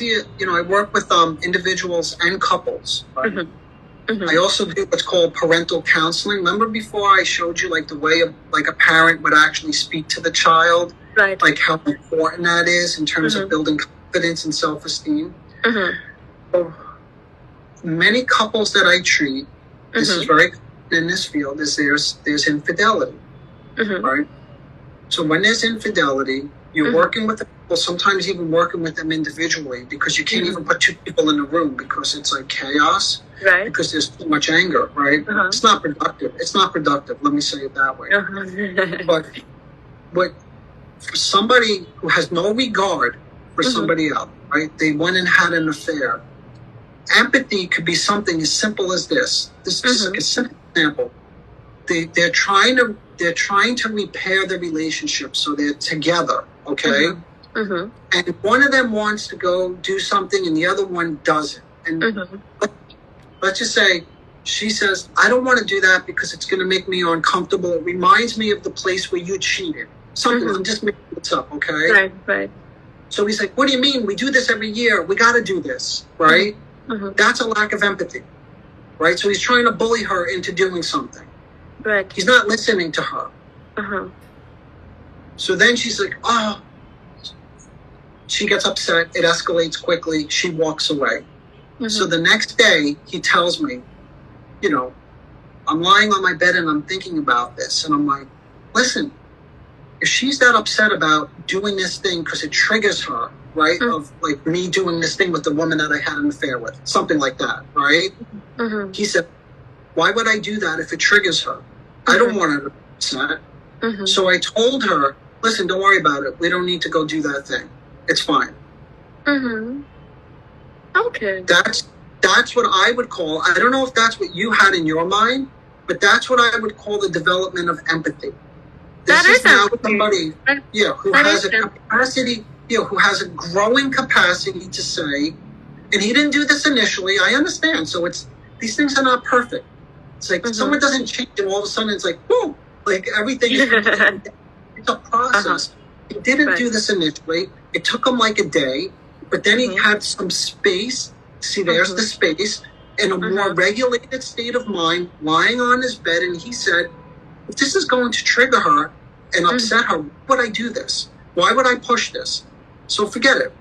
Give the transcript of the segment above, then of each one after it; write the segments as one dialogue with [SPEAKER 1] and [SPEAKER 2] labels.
[SPEAKER 1] see it, I work with individuals and couples. Right? I also do what's called parental counseling. Remember before I showed you like the way a parent would actually speak to the child,
[SPEAKER 2] right?
[SPEAKER 1] Like how important that is in terms of building confidence and self-esteem. So many couples that I treat, this is very common in this field, is there's infidelity, right? So when there's infidelity, you're working with the people, sometimes even working with them individually, because you can't even put two people in a room because it's like chaos,
[SPEAKER 2] right?
[SPEAKER 1] Because there's too much anger, right? It's not productive. It's not productive. Let me say it that way. But for somebody who has no regard for somebody else, right? They went and had an affair. Empathy could be something as simple as this. This is like a simple example. They're trying to repair the relationship so they're together, okay? And one of them wants to go do something and the other one doesn't. And let's just say she says, I don't want to do that because it's going to make me uncomfortable. It reminds me of the place where you cheated. Something, I'm just making this up, okay?
[SPEAKER 2] Right.
[SPEAKER 1] So he's like, what do you mean? We do this every year. We got to do this, right? That's a lack of empathy, right? So he's trying to bully her into doing something.
[SPEAKER 2] Right.
[SPEAKER 1] He's not listening to her. So then she's like, oh. She gets upset. It escalates quickly. She walks away. So the next day, he tells me, I'm lying on my bed and I'm thinking about this. And I'm like, listen, if she's that upset about doing this thing because it triggers her, right, of like me doing this thing with the woman that I had an affair with, something like that, right? He said, why would I do that if it triggers her? I don't want her to be upset. So I told her, listen, don't worry about it. We don't need to go do that thing. It's fine.
[SPEAKER 2] Okay.
[SPEAKER 1] That's what I would call, I don't know if that's what you had in your mind, but that's what I would call the development of empathy. This is now somebody, who has a capacity, who has a growing capacity to say, and he didn't do this initially, I understand. So these things are not perfect. It's like someone doesn't change and all of a sudden it's like, boom, like everything is, it's a process. He didn't do this initially. It took him like a day, but then he had some space. See, there's the space, in a more regulated state of mind, lying on his bed, and he said, if this is going to trigger her and upset her, why would I do this? Why would I push this? So forget it.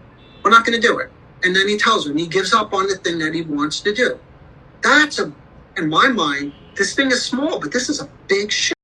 [SPEAKER 1] We're not going to do it. And then he tells her, and he gives up on the thing that he wants to do. In my mind, this thing is small, but this is a big shift.